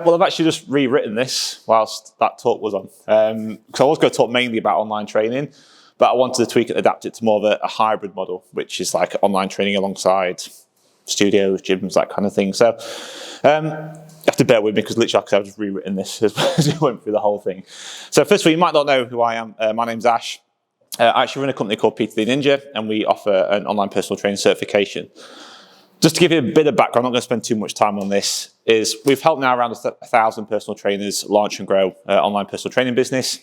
Well, I've actually just rewritten this whilst that talk was on. Because I was going to talk mainly about online training, but I wanted to tweak it and adapt it to more of a hybrid model, which is like online training alongside studios, gyms, that kind of thing. So you have to bear with me because literally I've just rewritten this as we went through the whole thing. So first of all, you might not know who I am. My name's Ash. I actually run a company called PT Ninja, and we offer an online personal training certification. Just to give you a bit of background, I'm not going to spend too much time on this, is we've helped now around 1,000 personal trainers launch and grow online personal training business.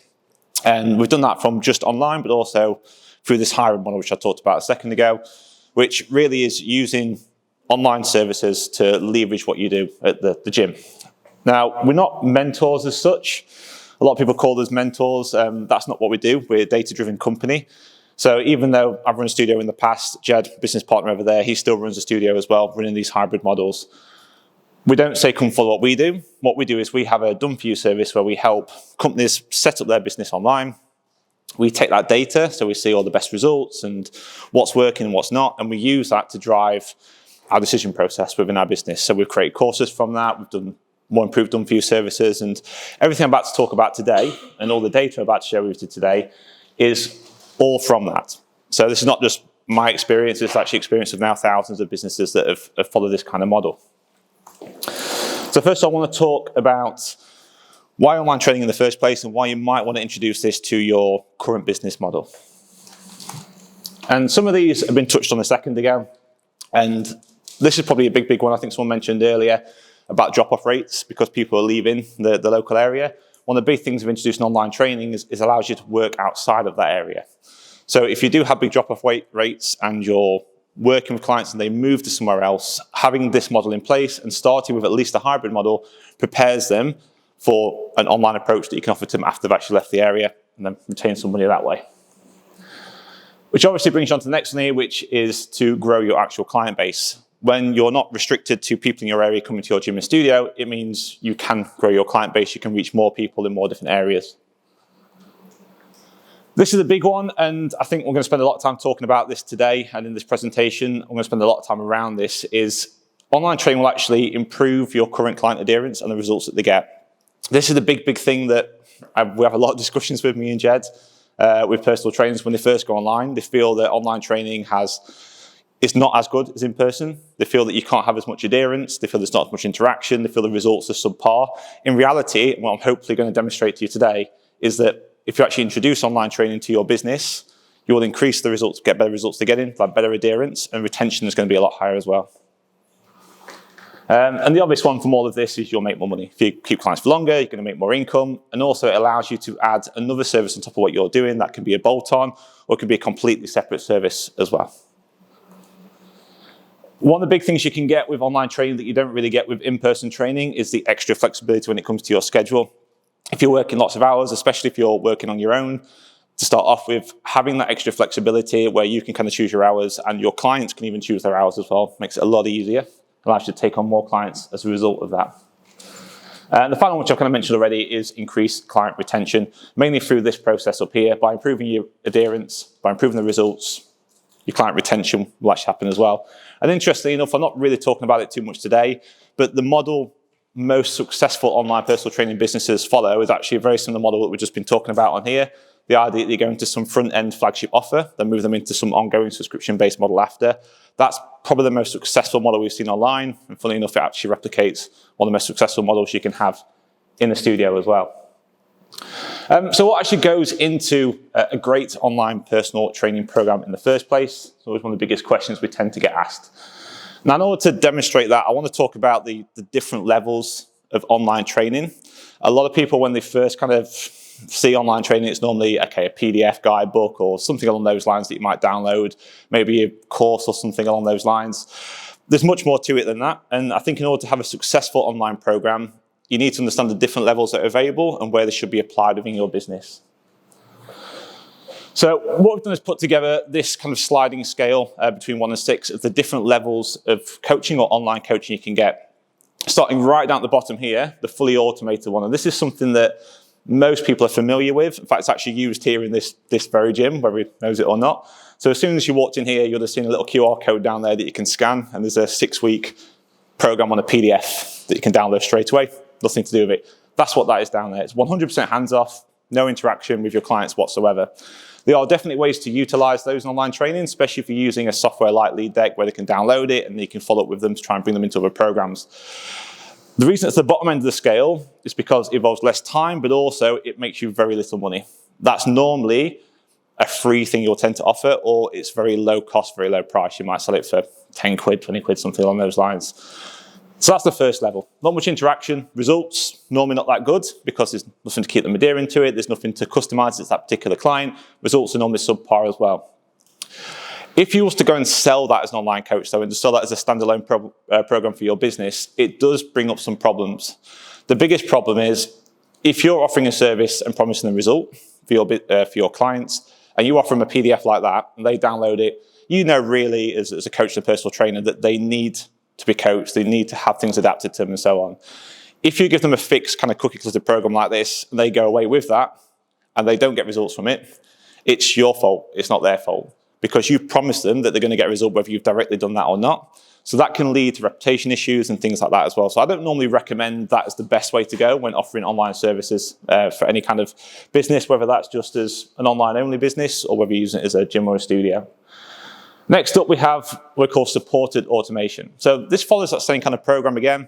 And we've done that from just online, but also through this hybrid model, which I talked about a second ago, which really is using online services to leverage what you do at the gym. Now, we're not mentors as such. A lot of people call us mentors. That's not what we do. We're a data-driven company. So even though I've run a studio in the past, Jed, business partner over there, he still runs a studio as well, running these hybrid models. We don't say come follow what we do. What we do is we have a done-for-you service where we help companies set up their business online. We take that data, so we see all the best results and what's working and what's not, and we use that to drive our decision process within our business. So we've created courses from that. We've done more improved done-for-you services, and everything I'm about to talk about today and all the data I'm about to share with you today is all from that. So this is not just my experience, it's actually experience of now thousands of businesses that have followed this kind of model. So first I want to talk about why online training in the first place and why you might want to introduce this to your current business model. And some of these have been touched on a second ago, and this is probably a big one. I think someone mentioned earlier about drop-off rates because people are leaving the local area. One of the big things of introducing online training is allows you to work outside of that area. So if you do have big drop-off rates and you're working with clients and they move to somewhere else, having this model in place and starting with at least a hybrid model prepares them for an online approach that you can offer to them after they've actually left the area and then retain some money that way. Which obviously brings you on to the next one here, which is to grow your actual client base. When you're not restricted to people in your area coming to your gym and studio, it means you can grow your client base, you can reach more people in more different areas. This is a big one, and I think we're going to spend a lot of time talking about this today, and in this presentation, I'm going to spend a lot of time around this, is online training will actually improve your current client adherence and the results that they get. This is a big thing that we have a lot of discussions with me and Jed, with personal trainers when they first go online. They feel that online training is not as good as in person. They feel that you can't have as much adherence. They feel there's not as much interaction. They feel the results are subpar. In reality, what I'm hopefully going to demonstrate to you today is that if you actually introduce online training to your business, you will increase the results, get better results to get in, like better adherence, and retention is going to be a lot higher as well. And the obvious one from all of this is you'll make more money. If you keep clients for longer, you're going to make more income, and also it allows you to add another service on top of what you're doing. That can be a bolt-on, or it can be a completely separate service as well. One of the big things you can get with online training that you don't really get with in-person training is the extra flexibility when it comes to your schedule. If you're working lots of hours, especially if you're working on your own, to start off with, having that extra flexibility where you can kind of choose your hours and your clients can even choose their hours as well, makes it a lot easier, allows you to take on more clients as a result of that. And the final one, which I've kind of mentioned already, is increased client retention, mainly through this process up here. By improving your adherence, by improving the results, your client retention will actually happen as well. And interestingly enough, I'm not really talking about it too much today, but the model most successful online personal training businesses follow is actually a very similar model that we've just been talking about on here. The idea that they go into some front-end flagship offer, then move them into some ongoing subscription-based model after. That's probably the most successful model we've seen online, and funnily enough, it actually replicates one of the most successful models you can have in the studio as well. So what actually goes into a great online personal training program in the first place? It's always one of the biggest questions we tend to get asked. Now, in order to demonstrate that, I want to talk about the different levels of online training. A lot of people, when they first kind of see online training, it's normally, okay, a PDF guidebook or something along those lines that you might download, maybe a course or something along those lines. There's much more to it than that. And I think in order to have a successful online program, you need to understand the different levels that are available and where they should be applied within your business. So what we've done is put together this kind of sliding scale between 1 and 6 of the different levels of coaching or online coaching you can get. Starting right down at the bottom here, the fully automated one. And this is something that most people are familiar with. In fact, it's actually used here in this very gym, whether he knows it or not. So as soon as you walked in here, you'll have seen a little QR code down there that you can scan, and there's a 6-week program on a PDF that you can download straight away. nothing to do with it. That's what that is down there. It's 100% hands-off, no interaction with your clients whatsoever. There are definitely ways to utilize those in online training, especially if you're using a software like LeadDeck where they can download it and you can follow up with them to try and bring them into other programs. The reason it's the bottom end of the scale is because it involves less time, but also it makes you very little money. That's normally a free thing you'll tend to offer, or it's very low cost, very low price. You might sell it for 10 quid, 20 quid, something along those lines. So that's the first level. Not much interaction. Results, normally not that good because there's nothing to keep them adhering to it. There's nothing to customize it to that particular client. Results are normally subpar as well. If you was to go and sell that as an online coach, though, and to sell that as a standalone program for your business, it does bring up some problems. The biggest problem is if you're offering a service and promising a result for your clients, and you offer them a PDF like that, and they download it, you know really, as a coach and a personal trainer, that they need to be coached, they need to have things adapted to them and so on. If you give them a fixed kind of cookie cutter program like this, and they go away with that, and they don't get results from it, it's your fault, it's not their fault. Because you've promised them that they're going to get a result whether you've directly done that or not. So that can lead to reputation issues and things like that as well. So I don't normally recommend that as the best way to go when offering online services for any kind of business, whether that's just as an online only business or whether you're using it as a gym or a studio. Next up, we have what we call supported automation. So this follows that same kind of program again.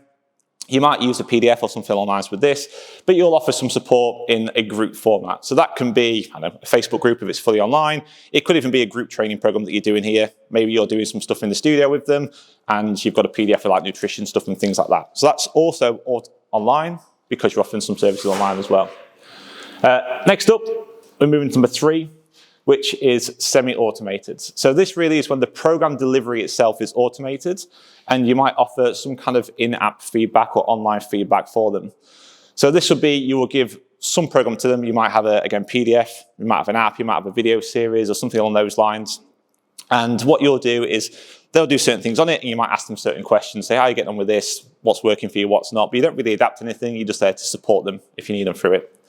You might use a PDF or something along lines with this, but you'll offer some support in a group format. So that can be, I don't know, a Facebook group if it's fully online. It could even be a group training program that you're doing here. Maybe you're doing some stuff in the studio with them, and you've got a PDF for like nutrition stuff and things like that. So that's also online because you're offering some services online as well. Next up, we're moving to number 3, which is semi-automated. So this really is when the program delivery itself is automated, and you might offer some kind of in-app feedback or online feedback for them. So this would be, you will give some program to them. You might have, again, PDF, you might have an app, you might have a video series or something along those lines. And what you'll do is they'll do certain things on it, and you might ask them certain questions, say, how are you getting on with this? What's working for you, what's not? But you don't really adapt anything, you're just there to support them if you need them through it.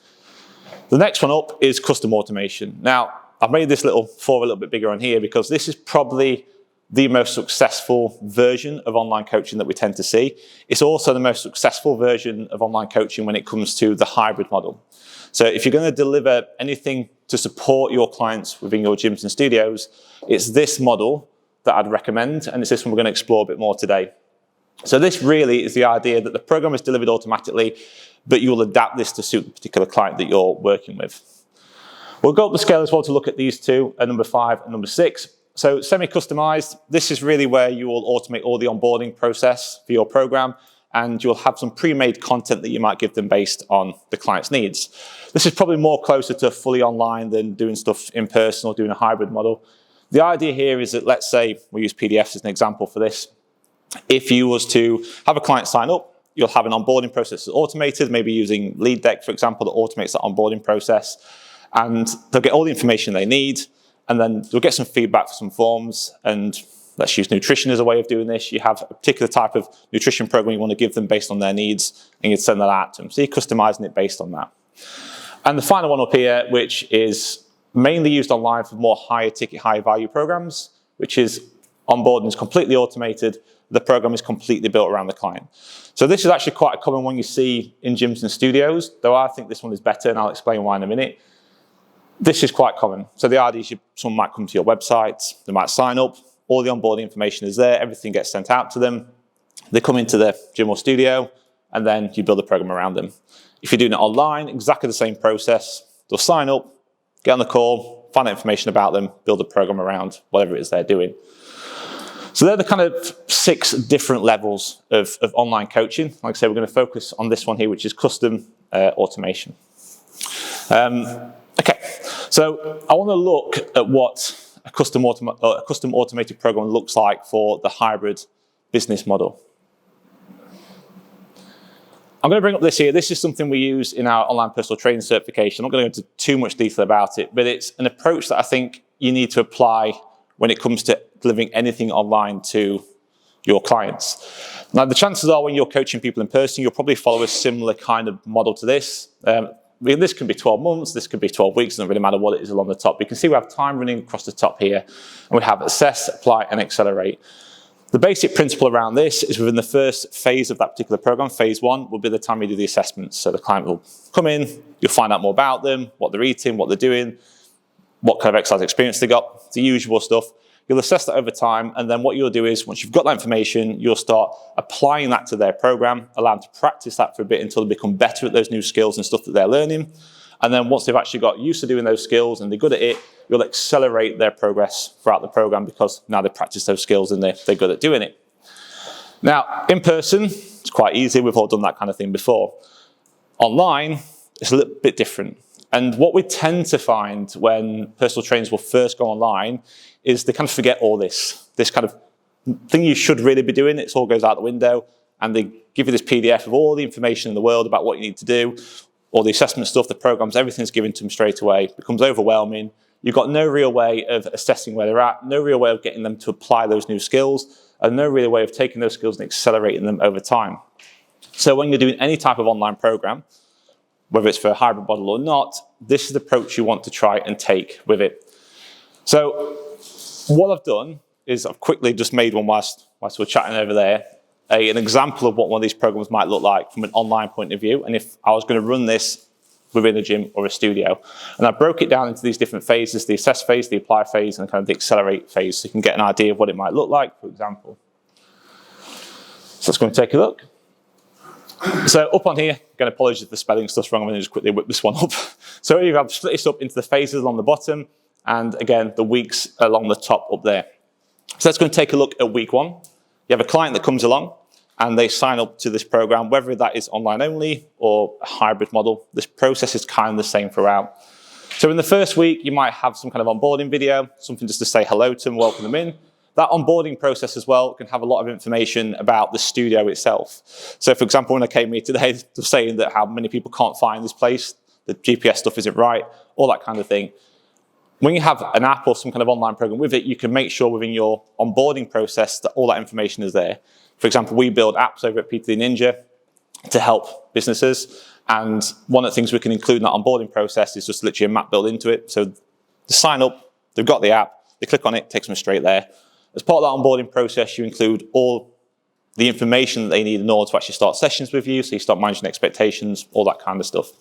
The next one up is custom automation. Now, I've made this little 4 a little bit bigger on here because this is probably the most successful version of online coaching that we tend to see. It's also the most successful version of online coaching when it comes to the hybrid model. So if you're going to deliver anything to support your clients within your gyms and studios, it's this model that I'd recommend, and it's this one we're going to explore a bit more today. So this really is the idea that the program is delivered automatically, but you'll adapt this to suit the particular client that you're working with. We'll go up the scale as well to look at these two, at number 5 and number 6. So semi-customized, this is really where you will automate all the onboarding process for your program, and you'll have some pre-made content that you might give them based on the client's needs. This is probably more closer to fully online than doing stuff in person or doing a hybrid model. The idea here is that, let's say, we use PDFs as an example for this. If you was to have a client sign up, you'll have an onboarding process that's automated, maybe using LeadDeck, for example, that automates that onboarding process. And they'll get all the information they need, and then they'll get some feedback for some forms. And let's use nutrition as a way of doing this. You have a particular type of nutrition program you want to give them based on their needs, and you'd send that out to them. So you're customizing it based on that. And the final one up here, which is mainly used online for more higher ticket, higher value programs, which is onboarding is completely automated. The program is completely built around the client. So this is actually quite a common one you see in gyms and studios, though I think this one is better, and I'll explain why in a minute. This is quite common. So the idea is someone might come to your website, they might sign up, all the onboarding information is there, everything gets sent out to them. They come into the gym or studio, and then you build a program around them. If you're doing it online, exactly the same process. They'll sign up, get on the call, find out information about them, build a program around whatever it is they're doing. So they're the kind of 6 different levels of online coaching. Like I said, we're going to focus on this one here, which is custom automation. Okay, so I want to look at what a custom automated program looks like for the hybrid business model. I'm going to bring up this here. This is something we use in our online personal training certification. I'm not going to go into too much detail about it, but it's an approach that I think you need to apply when it comes to delivering anything online to your clients. Now, the chances are when you're coaching people in person, you'll probably follow a similar kind of model to this. This can be 12 months, this could be 12 weeks, it doesn't really matter what it is along the top. You can see we have time running across the top here, and we have assess, apply, and accelerate. The basic principle around this is within the first phase of that particular program, phase 1, will be the time you do the assessments. So the client will come in, you'll find out more about them, what they're eating, what they're doing, what kind of exercise experience they got, the usual stuff. You'll assess that over time, and then what you'll do is, once you've got that information, you'll start applying that to their program, allow them to practice that for a bit until they become better at those new skills and stuff that they're learning. And then once they've actually got used to doing those skills and they're good at it, you'll accelerate their progress throughout the program because now they've practiced those skills and they're good at doing it. Now, in person, it's quite easy. We've all done that kind of thing before. Online, it's a little bit different. And what we tend to find when personal trainers will first go online is they kind of forget all this kind of thing you should really be doing. It all goes out the window, and they give you this PDF of all the information in the world about what you need to do, all the assessment stuff, the programs, everything's given to them straight away. It becomes overwhelming. You've got no real way of assessing where they're at, no real way of getting them to apply those new skills, and no real way of taking those skills and accelerating them over time. So when you're doing any type of online program, whether it's for a hybrid model or not, this is the approach you want to try and take with it. So what I've done is I've quickly just made one whilst we're chatting over there, an example of what one of these programs might look like from an online point of view, and if I was going to run this within a gym or a studio. And I broke it down into these different phases, the assess phase, the apply phase, and kind of the accelerate phase, so you can get an idea of what it might look like, for example. So let's go and take a look. So up on here, again, apologies if the spelling stuff's wrong, I'm going to just quickly whip this one up. So here I've split this up into the phases along the bottom, and again, the weeks along the top up there. So let's go and take a look at week 1. You have a client that comes along, and they sign up to this program, whether that is online only or a hybrid model. This process is kind of the same throughout. So in the first week, you might have some kind of onboarding video, something just to say hello to them, welcome them in. That onboarding process as well can have a lot of information about the studio itself. So for example, when I came here today, they're saying that how many people can't find this place, the GPS stuff isn't right, all that kind of thing. When you have an app or some kind of online program with it, you can make sure within your onboarding process that all that information is there. For example, we build apps over at PT Ninja to help businesses. And one of the things we can include in that onboarding process is just literally a map built into it. So they sign up, they've got the app, they click on it, takes them straight there. As part of that onboarding process, you include all the information that they need in order to actually start sessions with you. So you start managing expectations, all that kind of stuff.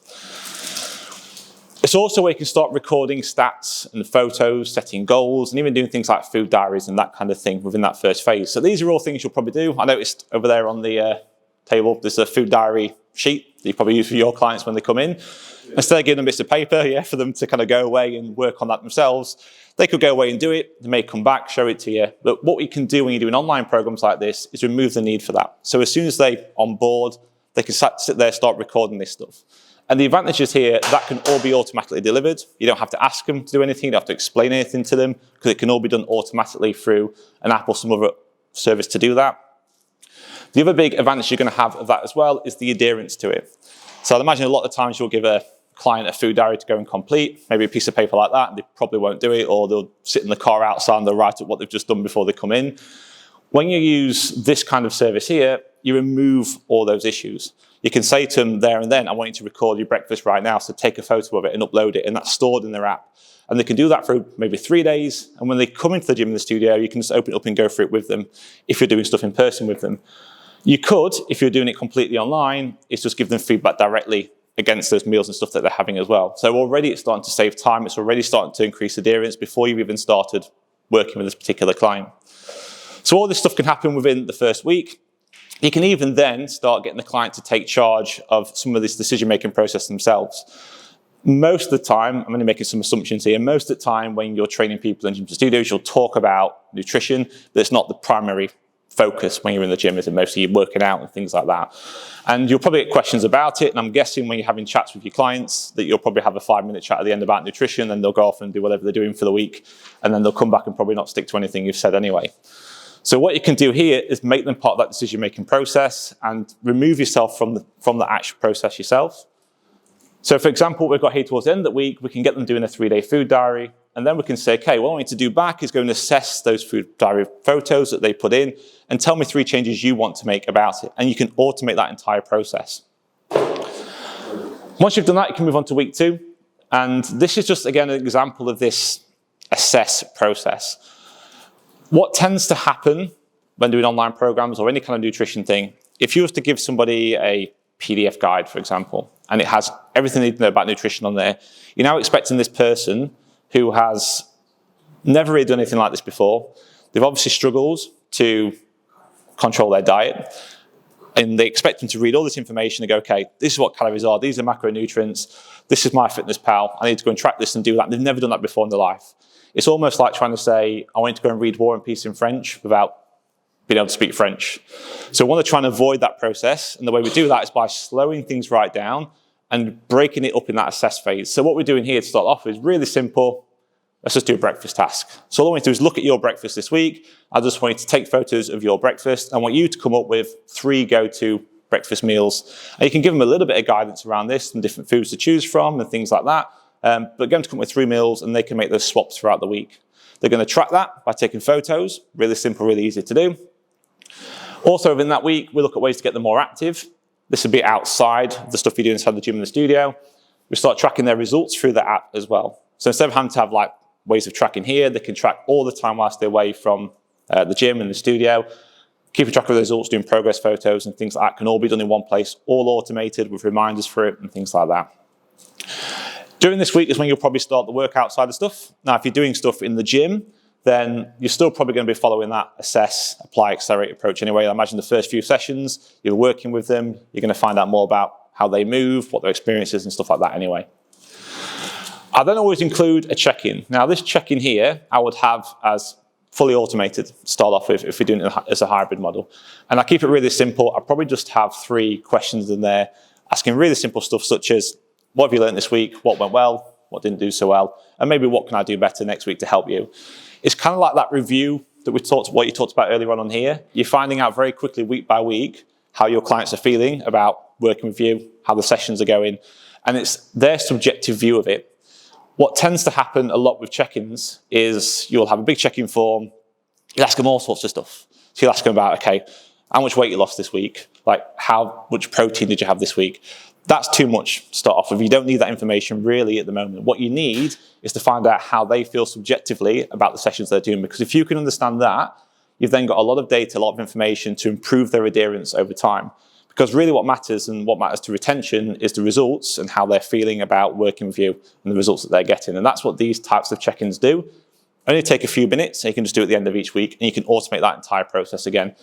It's also where you can start recording stats and photos, setting goals, and even doing things like food diaries and that kind of thing within that first phase. So these are all things you'll probably do. I noticed over there on the table, there's a food diary sheet that you probably use for your clients when they come in. Instead of giving them bits of paper, for them to kind of go away and work on that themselves, they could go away and do it. They may come back, show it to you. But what we can do when you're doing online programs like this is remove the need for that. So as soon as they on board, they can sit there, start recording this stuff. And the advantage is here, that can all be automatically delivered. You don't have to ask them to do anything, you don't have to explain anything to them, because it can all be done automatically through an app or some other service to do that. The other big advantage you're going to have of that as well is the adherence to it. So I'd imagine a lot of times you'll give a client a food diary to go and complete, maybe a piece of paper like that, and they probably won't do it, or they'll sit in the car outside and they'll write up what they've just done before they come in. When you use this kind of service here, you remove all those issues. You can say to them there and then, I want you to record your breakfast right now, so take a photo of it and upload it, and that's stored in their app. And they can do that for maybe 3 days, and when they come into the gym in the studio, you can just open it up and go through it with them if you're doing stuff in person with them. You could, if you're doing it completely online, is just give them feedback directly against those meals and stuff that they're having as well. So already it's starting to save time, it's already starting to increase adherence before you've even started working with this particular client. So all this stuff can happen within the first week. You can even then start getting the client to take charge of some of this decision-making process themselves. Most of the time, I'm only making some assumptions here, most of the time when you're training people in gyms and studios, you'll talk about nutrition, but it's not the primary focus when you're in the gym, is it mostly working out and things like that. And you'll probably get questions about it, and I'm guessing when you're having chats with your clients that you'll probably have a 5-minute chat at the end about nutrition, and they'll go off and do whatever they're doing for the week, and then they'll come back and probably not stick to anything you've said anyway. So what you can do here is make them part of that decision-making process and remove yourself from the actual process yourself. So for example, we've got here towards the end of the week, we can get them doing a 3-day food diary, and then we can say, okay, what I want you to do back is go and assess those food diary photos that they put in and tell me 3 changes you want to make about it. And you can automate that entire process. Once you've done that, you can move on to week 2. And this is just, again, an example of this assess process. What tends to happen when doing online programs or any kind of nutrition thing, if you was to give somebody a PDF guide, for example, and it has everything they need to know about nutrition on there, you're now expecting this person who has never really done anything like this before. They've obviously struggled to control their diet, and they expect them to read all this information and go, okay, this is what calories are, these are macronutrients, this is my fitness pal, I need to go and track this and do that. They've never done that before in their life. It's almost like trying to say, I want you to go and read War and Peace in French without being able to speak French. So we want to try and avoid that process, and the way we do that is by slowing things right down and breaking it up in that assess phase. So what we're doing here to start off is really simple. Let's just do a breakfast task. So all I want you to do is look at your breakfast this week. I just want you to take photos of your breakfast. I want you to come up with 3 go-to breakfast meals. And you can give them a little bit of guidance around this and different foods to choose from and things like that. But get them to come up with 3 meals, and they can make those swaps throughout the week. They're going to track that by taking photos. Really simple, really easy to do. Also, within that week, we look at ways to get them more active. This would be outside the stuff you do inside the gym and the studio. We start tracking their results through the app as well. So instead of having to have like ways of tracking here, they can track all the time whilst they're away from the gym and the studio. Keep a track of the results, doing progress photos and things like that can all be done in one place, all automated with reminders for it and things like that. During this week is when you'll probably start the workout side of stuff. Now, if you're doing stuff in the gym, then you're still probably going to be following that assess, apply, accelerate approach anyway. I imagine the first few sessions, you're working with them, you're going to find out more about how they move, what their experience is and stuff like that anyway. I then always include a check-in. Now this check-in here, I would have as fully automated to start off with if we're doing it as a hybrid model. And I keep it really simple. I probably just have 3 questions in there, asking really simple stuff such as, what have you learned this week? What went well? What didn't do so well? And maybe what can I do better next week to help you? It's kind of like that review that what you talked about earlier on here. You're finding out very quickly, week by week, how your clients are feeling about working with you, how the sessions are going, and it's their subjective view of it. What tends to happen a lot with check-ins is you'll have a big check-in form, you'll ask them all sorts of stuff. So you'll ask them about, okay, how much weight you lost this week? Like, how much protein did you have this week? That's too much to start off with. You don't need that information really at the moment. What you need is to find out how they feel subjectively about the sessions they're doing, because if you can understand that, you've then got a lot of data, a lot of information to improve their adherence over time. Because really what matters and what matters to retention is the results and how they're feeling about working with you and the results that they're getting. And that's what these types of check-ins do. Only take a few minutes, so you can just do it at the end of each week, and you can automate that entire process again.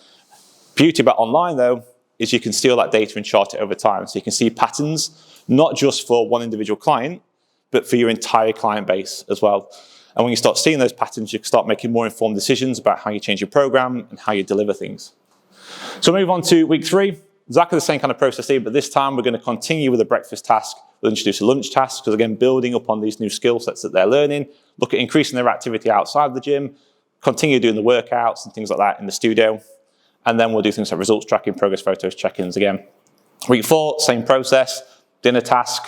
Beauty about online though, is you can steal that data and chart it over time. So you can see patterns, not just for one individual client, but for your entire client base as well. And when you start seeing those patterns, you can start making more informed decisions about how you change your program and how you deliver things. So move on to week 3. Exactly the same kind of process here, but this time we're going to continue with a breakfast task. We'll introduce a lunch task, because again, building upon these new skill sets that they're learning, look at increasing their activity outside the gym, continue doing the workouts and things like that in the studio. And then we'll do things like results tracking, progress photos, check-ins again. Week 4, same process, dinner task,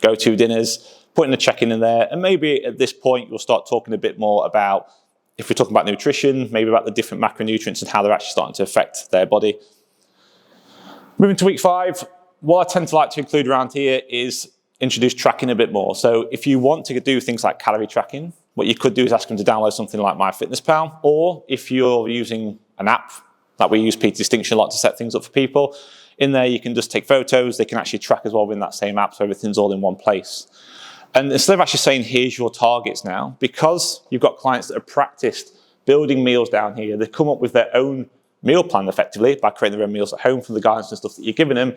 go-to dinners, putting a check-in in there. And maybe at this point, we'll start talking a bit more about, if we're talking about nutrition, maybe about the different macronutrients and how they're actually starting to affect their body. Moving to week 5, what I tend to like to include around here is introduce tracking a bit more. So if you want to do things like calorie tracking, what you could do is ask them to download something like MyFitnessPal, or if you're using an app, like we use PT Distinction a lot to set things up for people, in there you can just take photos, they can actually track as well within that same app, so everything's all in one place. And instead of actually saying, here's your targets now, because you've got clients that have practiced building meals down here, they've come up with their own meal plan effectively by creating their own meals at home from the guidance and stuff that you're giving them,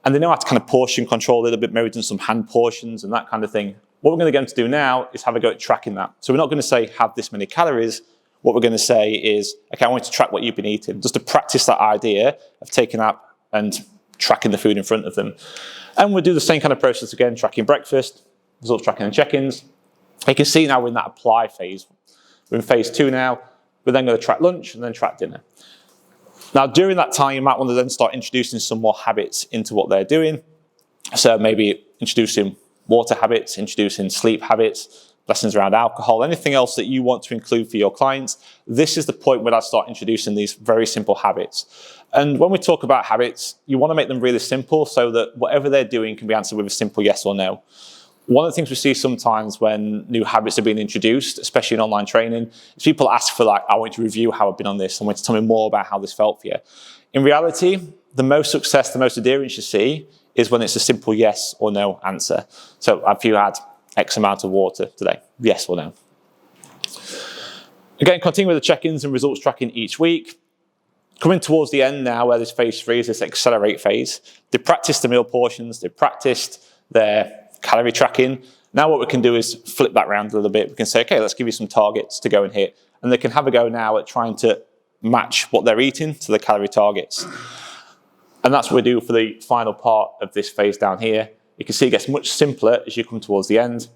and they know how to kind of portion control a little bit, maybe doing some hand portions and that kind of thing. What we're going to get them to do now is have a go at tracking that. So we're not going to say, have this many calories. What we're going to say is, okay, I want you to track what you've been eating, just to practice that idea of taking that and tracking the food in front of them. And we'll do the same kind of process again, tracking breakfast, results tracking and check-ins. You can see now we're in that apply phase. We're in phase 2 now. We're then going to track lunch and then track dinner. Now, during that time, you might want to then start introducing some more habits into what they're doing. So maybe introducing water habits, introducing sleep habits, lessons around alcohol, anything else that you want to include for your clients. This is the point where I start introducing these very simple habits. And when we talk about habits, you want to make them really simple so that whatever they're doing can be answered with a simple yes or no. one of the things we see sometimes when new habits are being introduced, especially in online training, is people ask for like, I want you to review how I've been on this. I want you to tell me more about how this felt for you. In reality, the most success, the most adherence you see is when it's a simple yes or no answer. So have you had X amount of water today? Yes or no? Again, continue with the check-ins and results tracking each week. Coming towards the end now, where this phase 3 is this accelerate phase, they practiced the meal portions, they practiced their calorie tracking. Now what we can do is flip that around a little bit. We can say, okay, let's give you some targets to go and hit. And they can have a go now at trying to match what they're eating to the calorie targets. And that's what we do for the final part of this phase down here. You can see it gets much simpler as you come towards the end,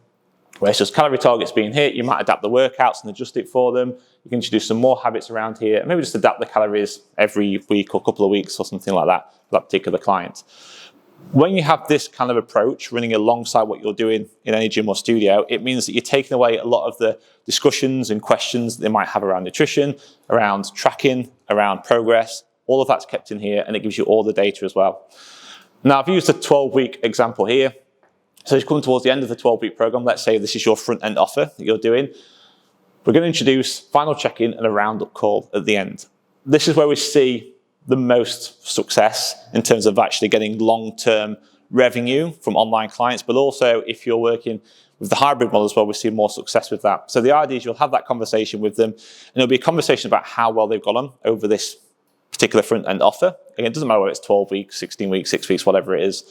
where it's just calorie targets being hit. You might adapt the workouts and adjust it for them. You can introduce some more habits around here, and maybe just adapt the calories every week or couple of weeks or something like that for that particular client. When you have this kind of approach running alongside what you're doing in any gym or studio, it means that you're taking away a lot of the discussions and questions that they might have around nutrition, around tracking, around progress. All of that's kept in here, and it gives you all the data as well. Now, I've used a 12-week example here. So as you come towards the end of the 12-week program, let's say this is your front-end offer that you're doing. We're going to introduce final check-in and a roundup call at the end. This is where we see the most success in terms of actually getting long-term revenue from online clients, but also if you're working with the hybrid model as well, we see more success with that. So the idea is you'll have that conversation with them, and it'll be a conversation about how well they've got on over this particular front-end offer. Again, it doesn't matter whether it's 12 weeks, 16 weeks, 6 weeks, whatever it is.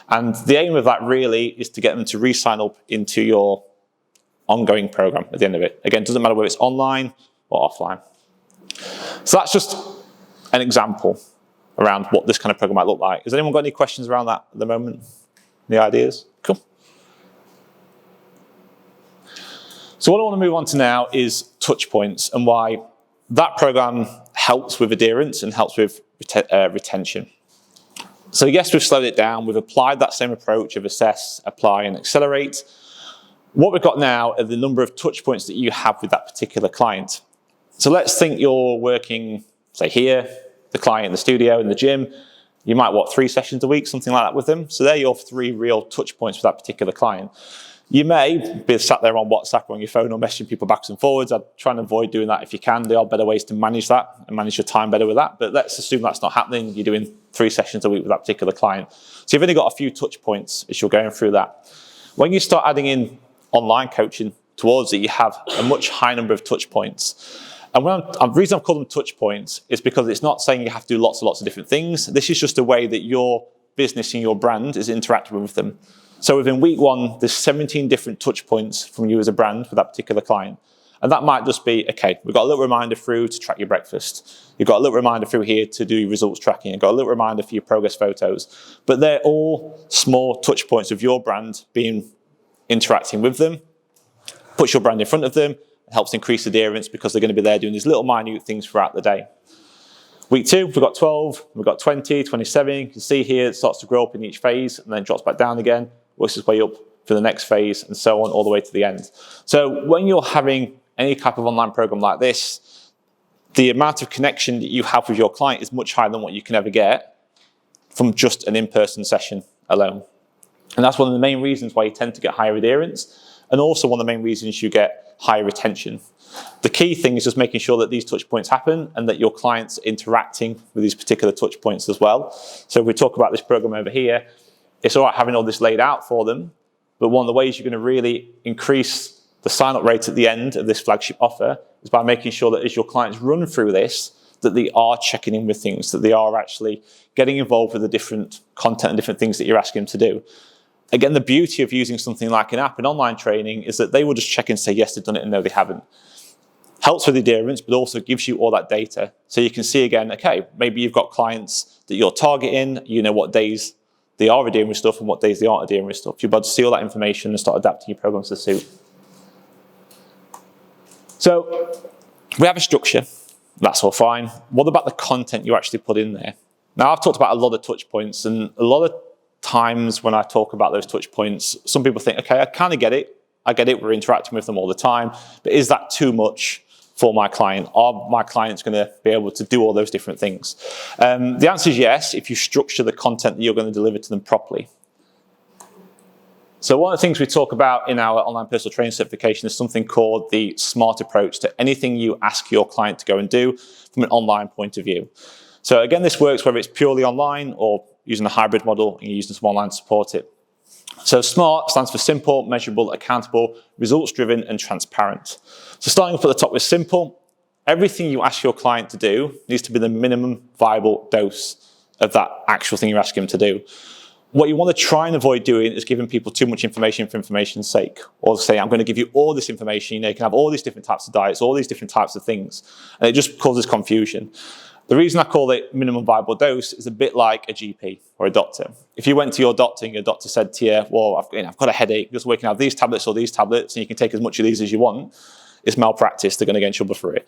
And the aim of that really is to get them to re-sign up into your ongoing program at the end of it. Again, it doesn't matter whether it's online or offline. So that's just an example around what this kind of program might look like. Has anyone got any questions around that at the moment? Any ideas? Cool. So what I want to move on to now is touch points and why that program helps with adherence and helps with retention. So yes, we've slowed it down. We've applied that same approach of assess, apply, and accelerate. What we've got now are the number of touch points that you have with that particular client. So let's think you're working, say here, the client in the studio, in the gym. You might, 3 sessions a week, something like that with them. So they're your 3 real touch points with that particular client. You may be sat there on WhatsApp or on your phone or messaging people backwards and forwards. I'd try and avoid doing that if you can. There are better ways to manage that and manage your time better with that. But let's assume that's not happening. You're doing 3 sessions a week with that particular client. So you've only got a few touch points as you're going through that. When you start adding in online coaching towards it, you have a much higher number of touch points. And the reason I've called them touch points is because it's not saying you have to do lots and lots of different things. This is just a way that your business and your brand is interacting with them. So within week 1, there's 17 different touch points from you as a brand for that particular client. And that might just be, okay, we've got a little reminder through to track your breakfast. You've got a little reminder through here to do your results tracking. You've got a little reminder for your progress photos. But they're all small touch points of your brand interacting with them, puts your brand in front of them, helps increase adherence because they're going to be there doing these little minute things throughout the day. Week 2, we've got 12, we've got 20, 27. You can see here it starts to grow up in each phase and then drops back down again, works its way up for the next phase and so on all the way to the end. So when you're having any type of online program like this, the amount of connection that you have with your client is much higher than what you can ever get from just an in-person session alone. And that's one of the main reasons why you tend to get higher adherence, and also one of the main reasons you get higher retention. The key thing is just making sure that these touch points happen and that your clients are interacting with these particular touch points as well. So if we talk about this program over here, it's all right having all this laid out for them, but one of the ways you're going to really increase the sign-up rate at the end of this flagship offer is by making sure that as your clients run through this, that they are checking in with things, that they are actually getting involved with the different content and different things that you're asking them to do. Again, the beauty of using something like an app and online training is that they will just check and say, yes, they've done it, and no, they haven't. Helps with adherence, but also gives you all that data. So you can see again, okay, maybe you've got clients that you're targeting, you know what days they are adhering with stuff and what days they aren't adhering with stuff. You're about to see all that information and start adapting your programs to suit. So we have a structure, that's all fine. What about the content you actually put in there? Now, I've talked about a lot of touch points, and a lot of times when I talk about those touch points, some people think, okay, I kind of get it. I get it, we're interacting with them all the time, but is that too much for my client? Are my clients going to be able to do all those different things? The answer is yes, if you structure the content that you're going to deliver to them properly. So one of the things we talk about in our online personal training certification is something called the SMART approach to anything you ask your client to go and do from an online point of view. So again, this works whether it's purely online or using a hybrid model and you're using some online to support it. So SMART stands for simple, measurable, accountable, results-driven, and transparent. So starting up at the top with simple, everything you ask your client to do needs to be the minimum viable dose of that actual thing you're asking them to do. What you want to try and avoid doing is giving people too much information for information's sake, or say, I'm going to give you all this information, you can have all these different types of diets, all these different types of things, and it just causes confusion. The reason I call it minimum viable dose is a bit like a GP or a doctor. If you went to your doctor and your doctor said to you, well, I've got a headache, just we can have these tablets or these tablets, and you can take as much of these as you want, it's malpractice, they're going to get in trouble for it.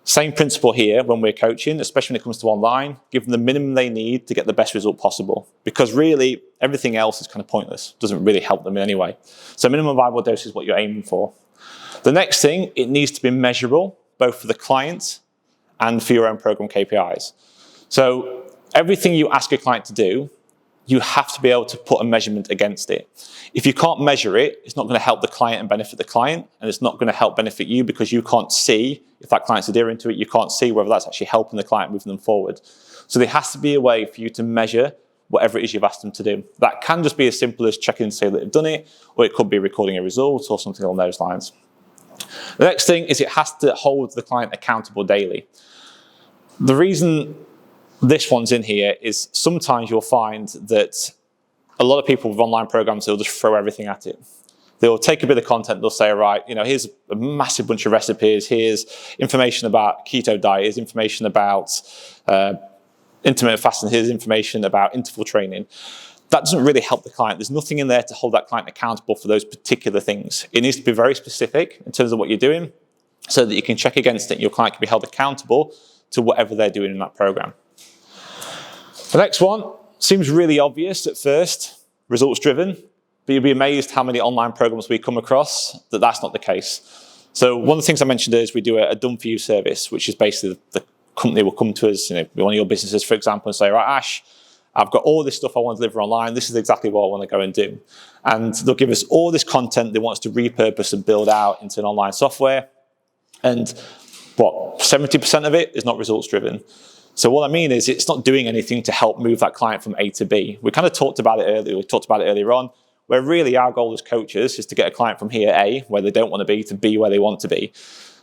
Same principle here when we're coaching, especially when it comes to online, give them the minimum they need to get the best result possible. Because really, everything else is kind of pointless, doesn't really help them in any way. So minimum viable dose is what you're aiming for. The next thing, it needs to be measurable, both for the client and for your own program KPIs. So everything you ask a client to do, you have to be able to put a measurement against it. If you can't measure it, it's not going to help the client and benefit the client, and it's not going to help benefit you because you can't see if that client's adhering to it, you can't see whether that's actually helping the client moving them forward. So there has to be a way for you to measure whatever it is you've asked them to do. That can just be as simple as checking to say that they've done it, or it could be recording a result or something along those lines. The next thing is it has to hold the client accountable daily. The reason this one's in here is sometimes you'll find that a lot of people with online programs, they'll just throw everything at it. They'll take a bit of content, they'll say, right, here's a massive bunch of recipes, here's information about keto diet, here's information about intermittent fasting, here's information about interval training. That doesn't really help the client. There's nothing in there to hold that client accountable for those particular things. It needs to be very specific in terms of what you're doing so that you can check against it and your client can be held accountable to whatever they're doing in that program. The next one seems really obvious at first, results driven, but you'll be amazed how many online programs we come across that that's not the case. So one of the things I mentioned is we do a done for you service, which is basically the company will come to us, one of your businesses, for example, and say, right, Ash, I've got all this stuff I want to deliver online. This is exactly what I want to go and do. And they'll give us all this content they want us to repurpose and build out into an online software. And 70% of it is not results driven. So what I mean is it's not doing anything to help move that client from A to B. We kind of talked about it earlier. We talked about it earlier on, where really our goal as coaches is to get a client from here, A, where they don't want to be, to B, where they want to be.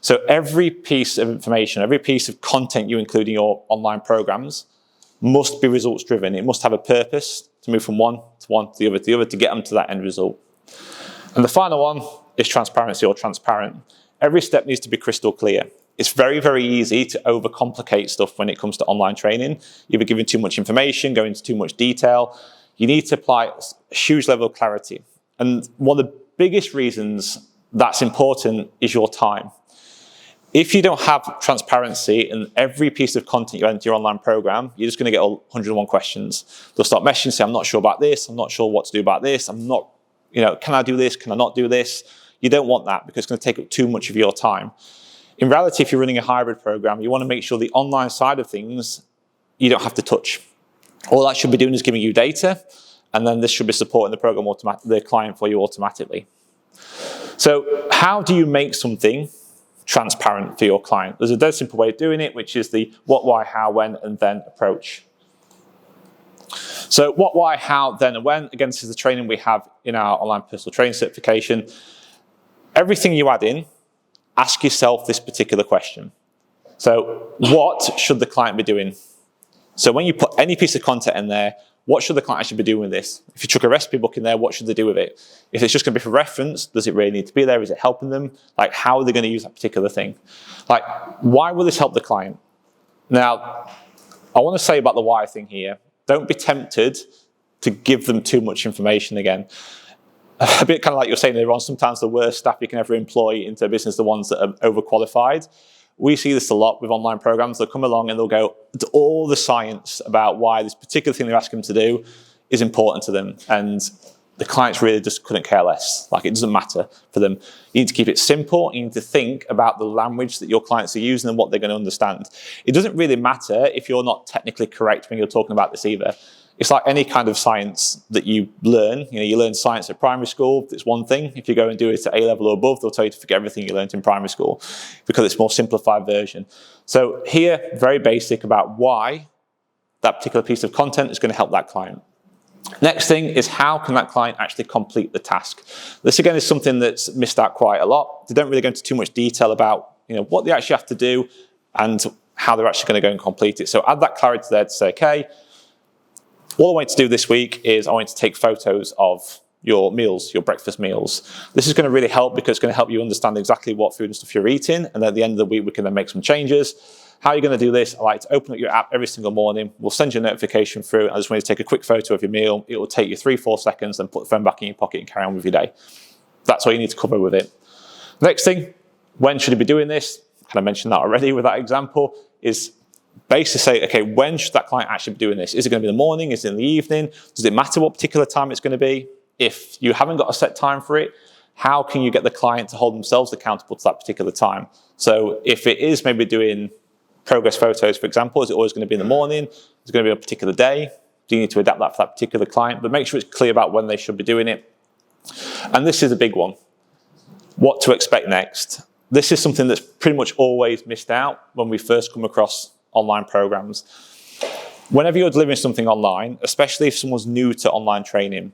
So every piece of information, every piece of content you include in your online programs must be results driven. It must have a purpose to move from one to the other to get them to that end result. And the final one is transparency or transparent. Every step needs to be crystal clear. It's very, very easy to overcomplicate stuff when it comes to online training. You're giving too much information, going into too much detail. You need to apply a huge level of clarity. And one of the biggest reasons that's important is your time. If you don't have transparency in every piece of content you add into your online program, you're just going to get 101 questions. They'll start messaging, say, I'm not sure about this, I'm not sure what to do about this, I'm not, can I do this, can I not do this? You don't want that because it's going to take up too much of your time. In reality, if you're running a hybrid program, you want to make sure the online side of things, you don't have to touch. All that should be doing is giving you data, and then this should be supporting the program, the client for you automatically. So how do you make something transparent for your client? There's a dead simple way of doing it, which is the what, why, how, when, and then approach. So what, why, how, then, and when, again, this is the training we have in our online personal training certification. Everything you add in, ask yourself this particular question. So what should the client be doing? So when you put any piece of content in there, what should the client actually be doing with this? If you took a recipe book in there, what should they do with it? If it's just going to be for reference, does it really need to be there? Is it helping them? How are they going to use that particular thing? Why will this help the client? Now, I want to say about the why thing here. Don't be tempted to give them too much information again. A bit kind of like you're saying earlier on, sometimes the worst staff you can ever employ into a business are the ones that are overqualified. We see this a lot with online programs. They'll come along and they'll go to all the science about why this particular thing they're asking them to do is important to them. And the clients really just couldn't care less. It doesn't matter for them. You need to keep it simple. You need to think about the language that your clients are using and what they're going to understand. It doesn't really matter if you're not technically correct when you're talking about this either. it's like any kind of science that you learn. You learn science at primary school, it's one thing. If you go and do it at A-level or above, they'll tell you to forget everything you learned in primary school because it's a more simplified version. So here, very basic about why that particular piece of content is going to help that client. Next thing is how can that client actually complete the task? This again is something that's missed out quite a lot. They don't really go into too much detail about what they actually have to do and how they're actually going to go and complete it. So add that clarity there to say, okay, all I want you to do this week is I want you to take photos of your meals, your breakfast meals. This is going to really help because it's going to help you understand exactly what food and stuff you're eating, and then at the end of the week we can then make some changes. How are you going to do this? I like to open up your app every single morning. We'll send you a notification through. I just want you to take a quick photo of your meal. It will take you 3-4 seconds, then put the phone back in your pocket and carry on with your day. That's all you need to cover with it. Next thing, when should you be doing this? I kind of mentioned that already with that example, is basically say, okay, when should that client actually be doing this? Is it going to be in the morning? Is it in the evening? Does it matter what particular time it's going to be? If you haven't got a set time for it, how can you get the client to hold themselves accountable to that particular time? So if it is maybe doing progress photos, for example, is it always going to be in the morning? Is it going to be on a particular day? Do you need to adapt that for that particular client? But make sure it's clear about when they should be doing it. And this is a big one. What to expect next. This is something that's pretty much always missed out when we first come across online programs. Whenever you're delivering something online, especially if someone's new to online training,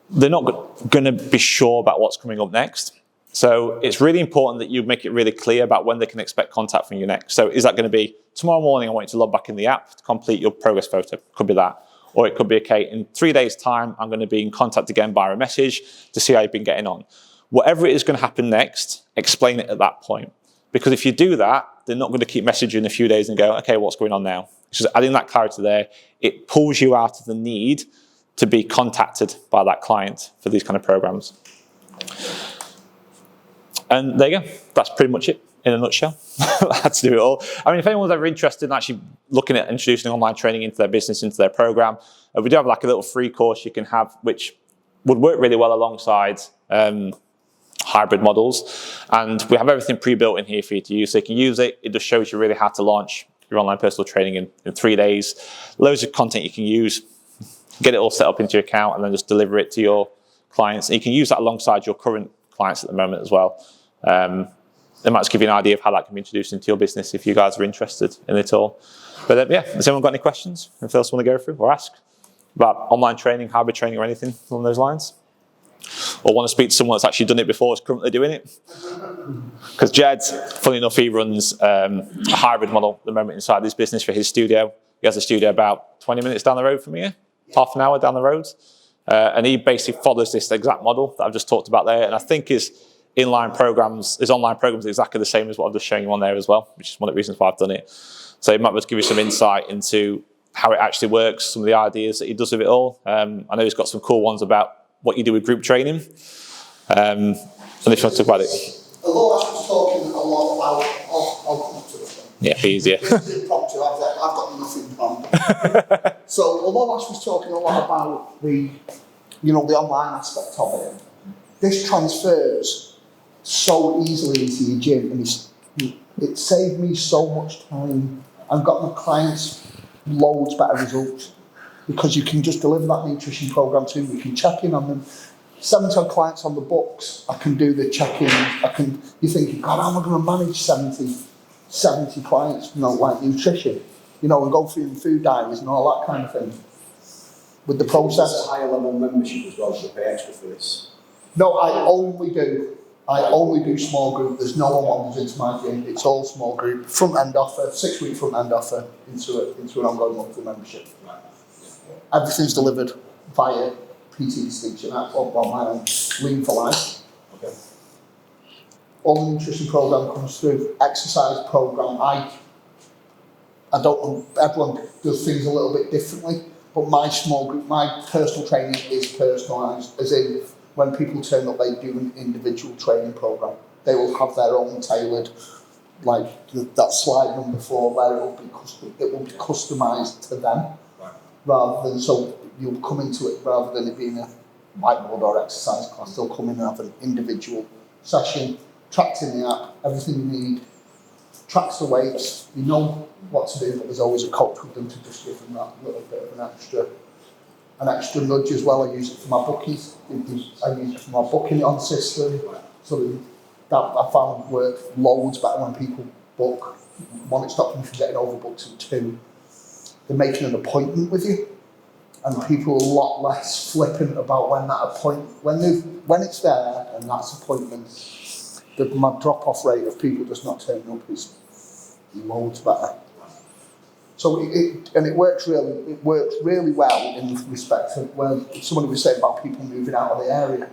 they're not going to be sure about what's coming up next. So it's really important that you make it really clear about when they can expect contact from you next. So is that going to be tomorrow morning, I want you to log back in the app to complete your progress photo? Could be that. Or it could be, okay, in 3 days' time, I'm going to be in contact again via a message to see how you've been getting on. Whatever it is going to happen next, explain it at that point. Because if you do that, they're not going to keep messaging you in a few days and go, okay, what's going on now? It's just adding that clarity there. It pulls you out of the need to be contacted by that client for these kind of programs. And there you go. That's pretty much it in a nutshell. I had to do it all. I mean, if anyone's ever interested in actually looking at introducing online training into their business, into their program, we do have like a little free course you can have, which would work really well alongside hybrid models. And we have everything pre-built in here for you to use. So you can use it. It just shows you really how to launch your online personal training in 3 days. Loads of content you can use. Get it all set up into your account and then just deliver it to your clients. And you can use that alongside your current clients at the moment as well. It might just give you an idea of how that can be introduced into your business if you guys are interested in it all. But yeah, has anyone got any questions? Anything else you want to go through or ask about online training, hybrid training, or anything along those lines? Or want to speak to someone that's actually done it before, is currently doing it? Because Jed, funny enough, he runs a hybrid model at the moment inside his business for his studio. He has a studio about 20 minutes down the road from here, half an hour down the road. And he basically follows this exact model that I've just talked about there. And I think his online programs are exactly the same as what I've just shown you on there as well, which is one of the reasons why I've done it. So it might just give you some insight into how it actually works, some of the ideas that he does with it all. I know he's got some cool ones about what you do with group training. And if you want to talk about it. Although I was talking a lot about, I'll come up to it. Yeah, be easier. I've got nothing planned. So although Ash was talking a lot about the online aspect of it, this transfers so easily into your gym, and it saved me so much time. I've got my clients loads better results because you can just deliver that nutrition program to them. You can check in on them. 70 clients on the books. I can do the check-in. You're thinking, God, how am I going to manage 70 clients? Like nutrition, and go through the food diaries and all that kind of thing. With the process. It's a higher level membership as well, so you pay extra for this. No, I only do small group. There's no one wanders into my gym. It's all small group. Front end offer, 6-week front end offer into an ongoing monthly membership. Right. Everything's delivered via PT Distinction app on my own, Lean for Life. Okay. All the nutrition program comes through. Exercise program. I don't know. Everyone does things a little bit differently, but my small group, my personal training is personalised, as in when people turn up, they do an individual training program. They will have their own tailored, like that slide number 4, where it will be customised to them, right. Rather than so you'll come into it rather than it being a whiteboard or exercise class. They'll come in and have an individual session, tracked in the app, everything you need, tracks the weights. You know what to do, but there's always a coach with them to just give them that little bit of an extra an extra nudge as well. I use it for my bookies. I use it for my booking on system. So that I found worked loads better when people book. One, it stops me from getting overbooked, and two, they're making an appointment with you. And people are a lot less flippant about when that when it's there and that's appointment. My drop-off rate of people just not turning up is loads better. So it works really well in respect of where somebody was saying about people moving out of the area.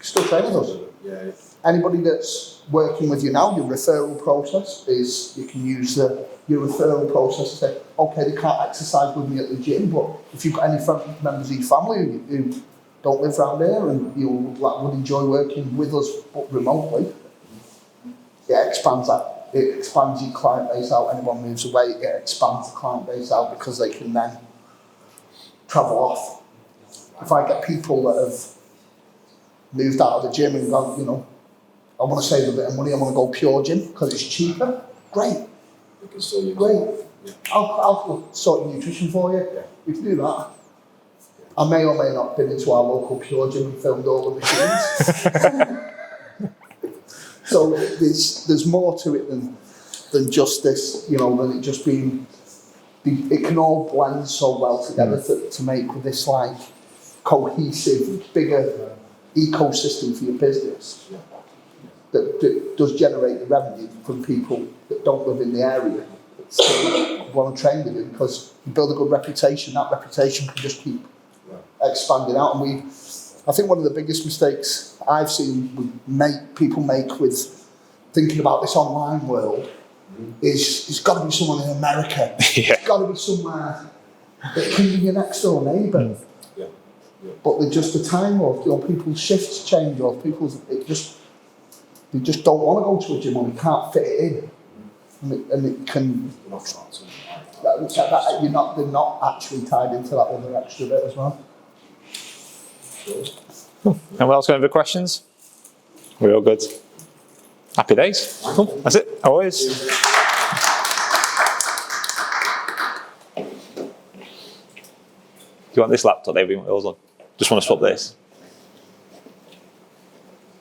Still training us. Yeah. Anybody that's working with you now, your referral process is you can use your referral process to say, okay, they can't exercise with me at the gym, but if you've got any members of your family who don't live around here and you would enjoy working with us but remotely, it expands that. It expands your client base out. Anyone moves away, it expands the client base out because they can then travel off. If I get people that have moved out of the gym and gone, you know, I want to save a bit of money, I want to go pure gym because it's cheaper, great. You can still use Great. Yeah. I'll sort your nutrition for you. Yeah. We can do that. I may or may not have been into our local pure gym and filmed all the machines. So there's more to it than just this, you know, than it just being. It can all blend so well together to make this like cohesive, bigger ecosystem for your business that does generate the revenue from people that don't live in the area that still want to train with you, because you build a good reputation. That reputation can just keep expanding out. And I think one of the biggest mistakes I've seen people make with thinking about this online world is it's got to be someone in America. It's got to be somewhere that can be your next door neighbour. But they're just a time, or people's shifts change, or they just don't want to go to a gym, or they can't fit it in, and it can. They're not actually tied into that other extra bit as well. Anyone else got any other questions? We're all good. Happy days. Cool. That's it. Always. Do you want this laptop, David? You want yours on? Just want to swap this.